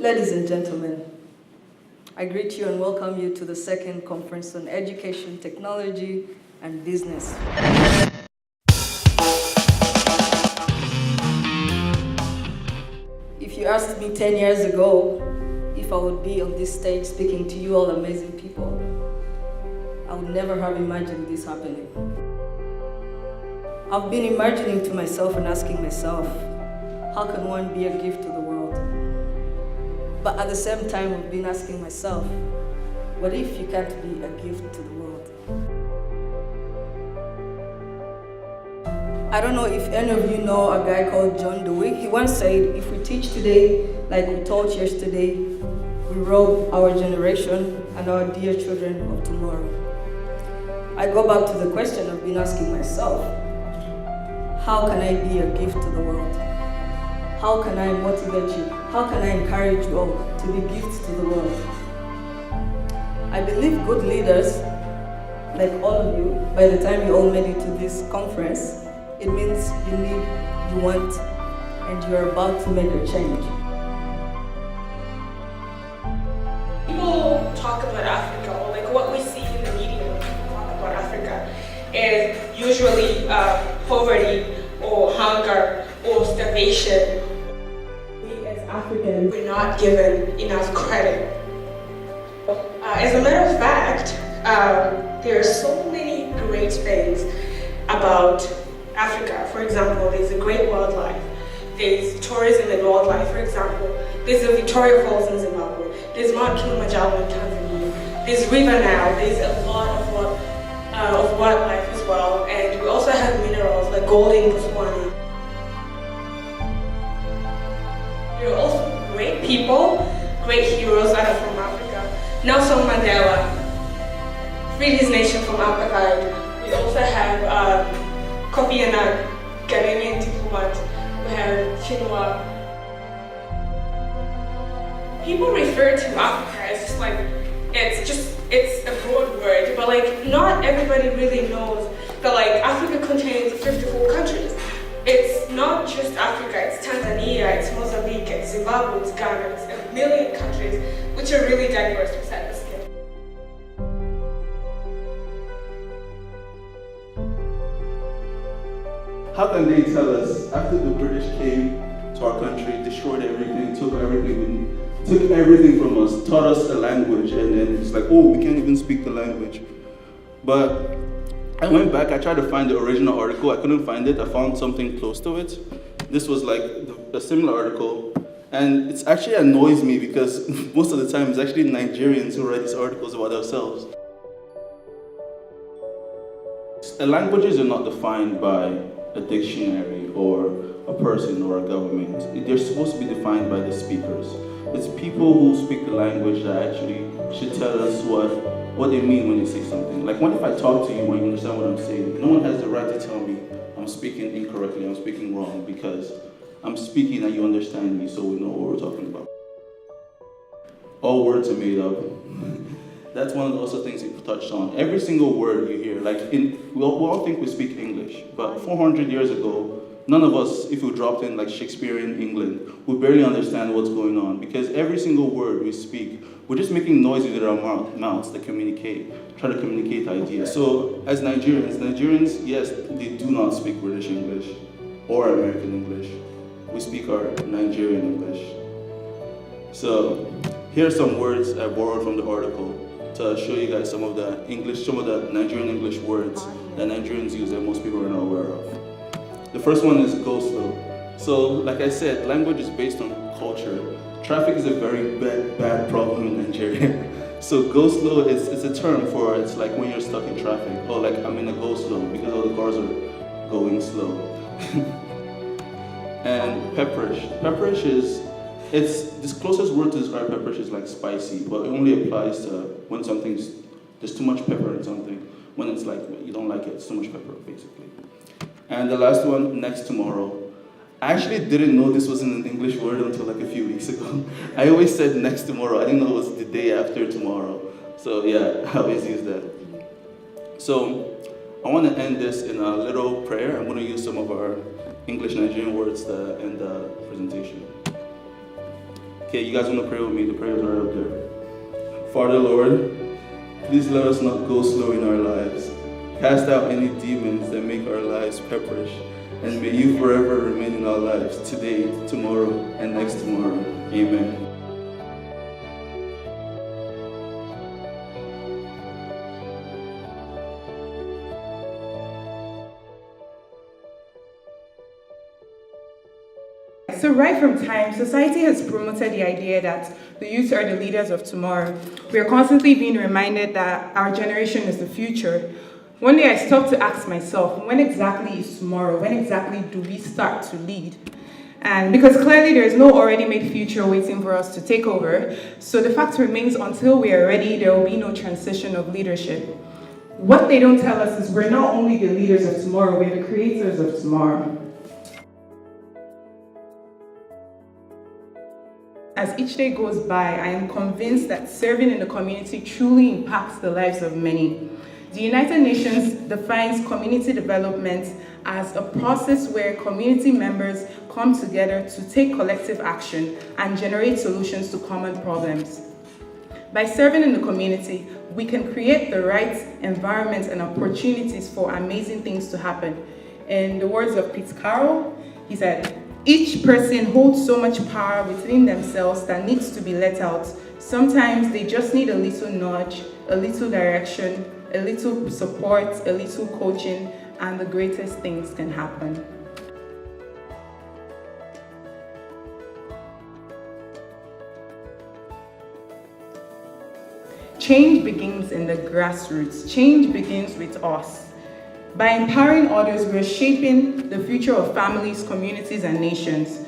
Ladies and gentlemen, I greet you and welcome you to the second conference on education, technology, and business. If you asked me 10 years ago if I would be on this stage speaking to you all amazing people, I would never have imagined this happening. I've been imagining to myself and asking myself, how can one be a gift to the world? But at the same time, I've been asking myself, what if you can't be a gift to the world? I don't know if any of you know a guy called John Dewey. He once said, if we teach today like we taught yesterday, we rob our generation and our dear children of tomorrow. I go back to the question I've been asking myself, how can I be a gift to the world? How can I motivate you? How can I encourage you all to be gifts to the world? I believe good leaders, like all of you, by the time you all made it to this conference, it means you need, you want, and you're about to make a change. People talk about Africa, or like what we see in the media when people talk about Africa is usually poverty or hunger or starvation. We as Africans, we're not given enough credit. As a matter of fact, there are so many great things about Africa. For example, there's a great wildlife. There's tourism and wildlife, for example. There's the Victoria Falls in Zimbabwe. There's Mount Kilimanjaro in Tanzania. There's River Nile. There's a lot of wildlife as well. And we also have minerals like gold in Botswana. There are also great people, great heroes that are from Africa. Nelson Mandela freed his nation from apartheid. We also have Kofi Annan, Ghanaian diplomat. We have Chinua. People refer to Africa as just like, it's a broad word, but like not everybody really knows that like Africa contains 54 countries. It's not just Africa, it's Tanzania, it's Mozambique, it's Zimbabwe, it's Ghana, it's a million countries which are really diverse beside the scale. How can they tell us after the British came to our country, destroyed everything, took everything from us, taught us a language, and then it's like, oh, we can't even speak the language. But I went back, I tried to find the original article, I couldn't find it, I found something close to it. This was like a similar article, and it actually annoys me because most of the time it's actually Nigerians who write these articles about ourselves. Languages are not defined by a dictionary or a person or a government. They're supposed to be defined by the speakers. It's people who speak the language that actually should tell us what they mean when they say something. Like, what if I talk to you and you understand what I'm saying? No one has the right to tell me I'm speaking incorrectly, I'm speaking wrong, because I'm speaking and you understand me, so we know what we're talking about. All words are made up. That's one of the also things we've touched on. Every single word you hear, like we all think we speak English, but 400 years ago, none of us, if we dropped in like Shakespearean England, would barely understand what's going on, because every single word we speak, we're just making noises with our mouths that try to communicate ideas. So as Nigerians, yes, they do not speak British English or American English. We speak our Nigerian English. So here are some words I borrowed from the article to show you guys some of the Nigerian English words that Nigerians use that most people are not aware of. The first one is go slow. So, like I said, language is based on culture. Traffic is a very bad problem in Nigeria. So go slow is a term for, it's like when you're stuck in traffic. Oh, like I'm in a go slow because all the cars are going slow. And pepperish. Pepperish is, this closest word to describe pepperish is like spicy, but it only applies to when there's too much pepper in something. When it's like, you don't like it, it's too much pepper, basically. And the last one, next tomorrow. I actually didn't know this wasn't an English word until like a few weeks ago. I always said next tomorrow. I didn't know it was the day after tomorrow. So yeah, I always use that. So I want to end this in a little prayer. I'm going to use some of our English Nigerian words to end the presentation. Okay, you guys want to pray with me? The prayers are right up there. Father, Lord, please let us not go slow in our lives. Cast out any demons that make our lives pepperish. And may you forever remain in our lives today, tomorrow, and next tomorrow. Amen. So right from time, society has promoted the idea that the youth are the leaders of tomorrow. We are constantly being reminded that our generation is the future. One day I stopped to ask myself, when exactly is tomorrow? When exactly do we start to lead? And because clearly there is no already made future waiting for us to take over, so the fact remains until we are ready, there will be no transition of leadership. What they don't tell us is we're not only the leaders of tomorrow, we're the creators of tomorrow. As each day goes by, I am convinced that serving in the community truly impacts the lives of many. The United Nations defines community development as a process where community members come together to take collective action and generate solutions to common problems. By serving in the community, we can create the right environment and opportunities for amazing things to happen. In the words of Pete Carroll, he said, "Each person holds so much power within themselves that needs to be let out. Sometimes they just need a little nudge, a little direction, a little support, a little coaching, and the greatest things can happen." Change begins in the grassroots. Change begins with us. By empowering others, we're shaping the future of families, communities, and nations.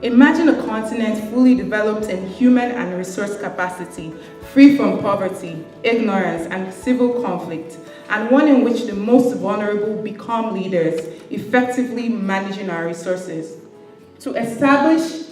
Imagine a continent fully developed in human and resource capacity, free from poverty, ignorance, and civil conflict, and one in which the most vulnerable become leaders, effectively managing our resources. To establish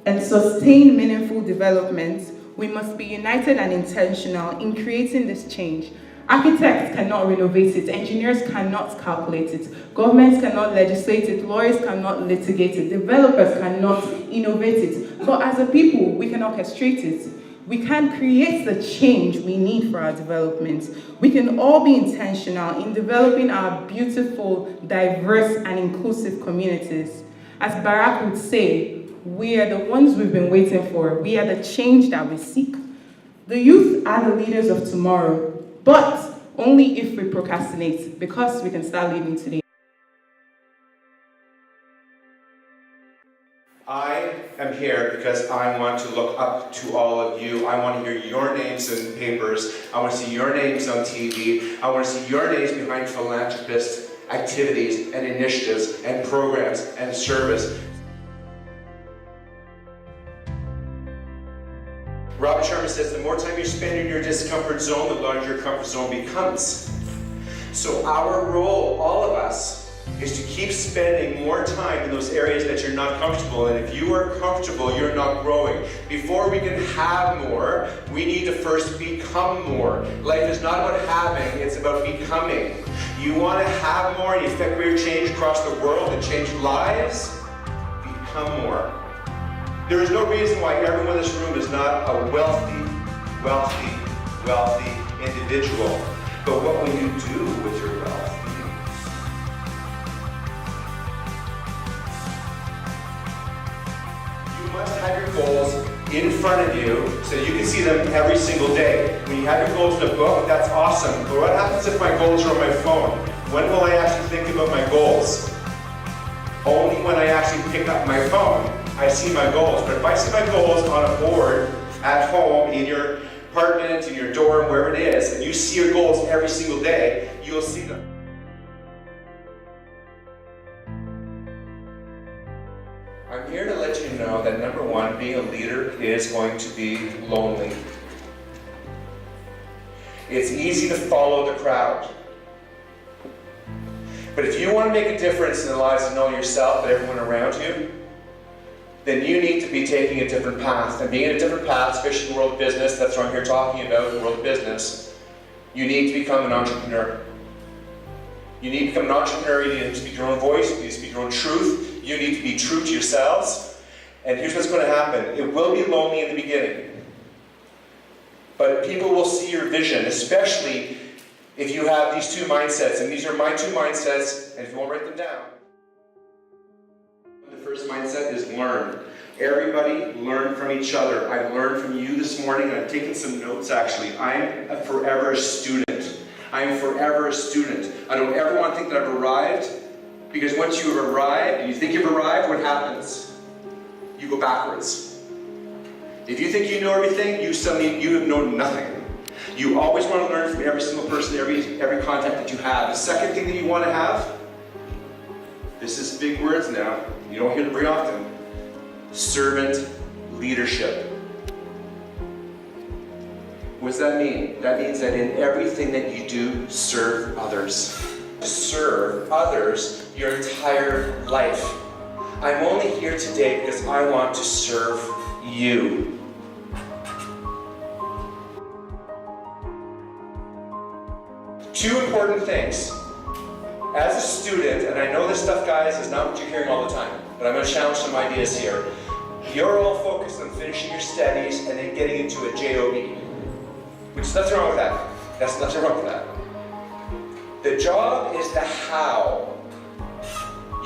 and sustain meaningful development, we must be united and intentional in creating this change. Architects cannot renovate it, engineers cannot calculate it, governments cannot legislate it, lawyers cannot litigate it, developers cannot innovate it. But as a people, we can orchestrate it. We can create the change we need for our development. We can all be intentional in developing our beautiful, diverse, and inclusive communities. As Barack would say, we are the ones we've been waiting for. We are the change that we seek. The youth are the leaders of tomorrow. But only if we procrastinate, because we can start leading today. I am here because I want to look up to all of you. I want to hear your names in papers. I want to see your names on TV. I want to see your names behind philanthropist activities and initiatives and programs and service. Robert Sharma says the more time you spend in your discomfort zone, the larger your comfort zone becomes. So our role, all of us, is to keep spending more time in those areas that you're not comfortable in. If you are comfortable, you're not growing. Before we can have more, we need to first become more. Life is not about having, it's about becoming. You want to have more and you affect greater change across the world and change lives? Become more. There is no reason why everyone in this room is not a wealthy individual. But what will you do with your wealth? You must have your goals in front of you so you can see them every single day. When you have your goals in a book, that's awesome. But what happens if my goals are on my phone? When will I actually think about my goals? Only when I actually pick up my phone, I see my goals. But if I see my goals on a board at home, in your apartment, in your dorm, wherever it is, and you see your goals every single day, you'll see them. I'm here to let you know that number one, being a leader is going to be lonely. It's easy to follow the crowd. But if you want to make a difference in the lives of not only yourself, but everyone around you, then you need to be taking a different path. And being in a different path, especially in the world of business, that's what I'm here talking about, the world of business, you need to become an entrepreneur. You need to become an entrepreneur, you need to speak your own voice, you need to speak your own truth, you need to be true to yourselves, And here's what's going to happen. It will be lonely in the beginning. But people will see your vision, especially if you have these two mindsets. And these are my two mindsets, and if you want to write them down. The first mindset is learn. Everybody learn from each other. I've learned from you this morning, and I've taken some notes actually. I'm forever a student. I am forever a student. I don't ever want to think that I've arrived, because once you've arrived, and you think you've arrived, what happens? You go backwards. If you think you know everything, you have known nothing. You always want to learn from every single person, every contact that you have. The second thing that you want to have, this is big words now, you don't hear them very often, servant leadership. What does that mean? That means that in everything that you do, serve others. Serve others your entire life. I'm only here today because I want to serve you. Two important things. As a student, and I know this stuff, guys, is not what you're hearing all the time, but I'm going to challenge some ideas here. You're all focused on finishing your studies and then getting into a JOB. Which is nothing wrong with that. That's nothing wrong with that. The job is the how.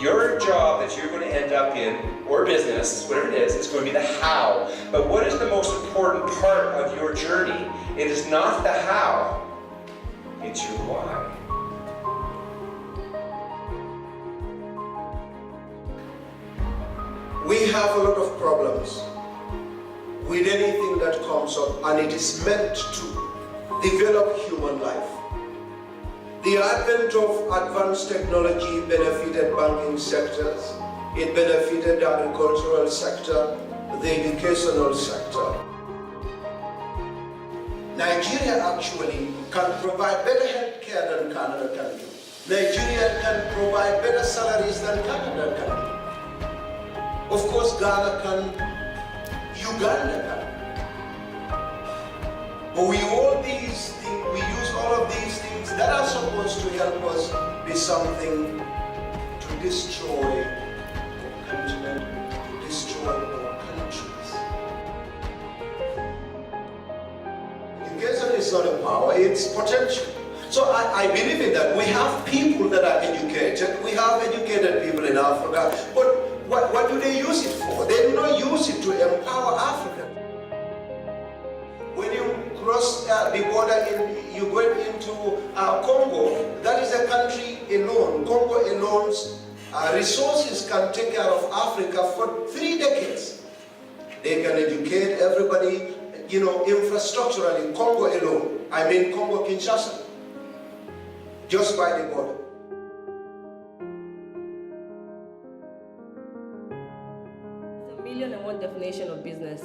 Your job that you're going to end up in, or business, whatever it is going to be the how. But what is the most important part of your journey? It is not the how, it's your why. We have a lot of problems with anything that comes up, and it is meant to develop human life. The advent of advanced technology benefited banking sectors, it benefited the agricultural sector, the educational sector. Nigeria actually can provide better health care than Canada can do. Nigeria can provide better salaries than Canada can do. Of course, Ghana can, Uganda can. But we use all of these things that are supposed to help us be something to destroy our continent, to destroy our countries. Education is not a power, it's potential. So I believe in that. We have people that are educated, we have educated people in Africa, but what do they use it for? They do not use it to empower Africa. When you cross the border, you go into Congo, that is a country alone. Congo alone's resources can take care of Africa for 3 decades. They can educate everybody, infrastructurally, Congo alone. I mean Congo Kinshasa, just by the border. There's 1,001 definition of business.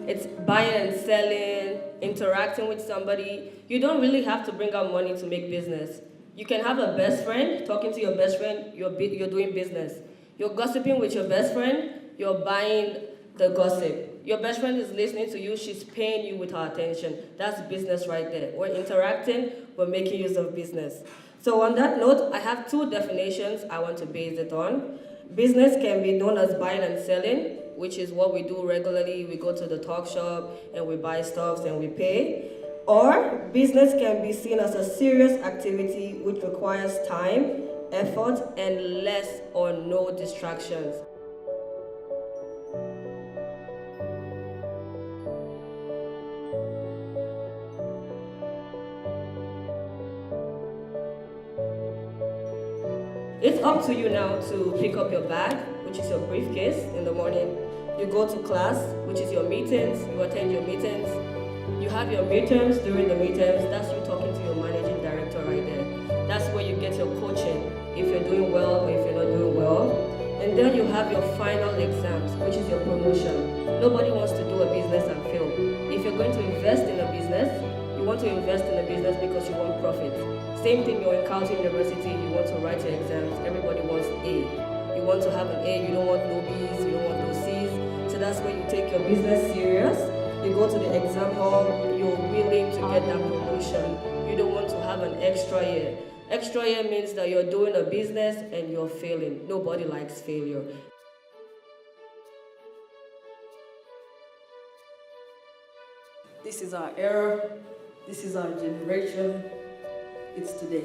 It's buying and selling, interacting with somebody. You don't really have to bring out money to make business. You can have a best friend, talking to your best friend, you're doing business. You're gossiping with your best friend, you're buying the gossip. Your best friend is listening to you, she's paying you with her attention. That's business right there. We're interacting, we're making use of business. So on that note, I have 2 definitions I want to base it on. Business can be known as buying and selling, which is what we do regularly. We go to the talk shop and we buy stuff and we pay. Or business can be seen as a serious activity which requires time, effort, and less or no distractions. It's up to you now to pick up your bag, which is your briefcase, in the morning. You go to class, which is your meetings, you attend your meetings. You have your midterms. During the midterms, that's you talking to your managing director right there. That's where you get your coaching, if you're doing well or if you're not doing well. And then you have your final exams, which is your promotion. Nobody wants to do a business and fail. If you're going to invest in a business, you want to invest in a business because you want profit. Same thing, you're in Carleton University, you want to write your exams, everybody wants A. You want to have an A, you don't want no B's, you don't want no C's. So that's when you take your business serious. You go to the exam hall, you're willing to get that promotion. You don't want to have an extra year. Extra year means that you're doing a business and you're failing. Nobody likes failure. This is our era. This is our generation. It's today.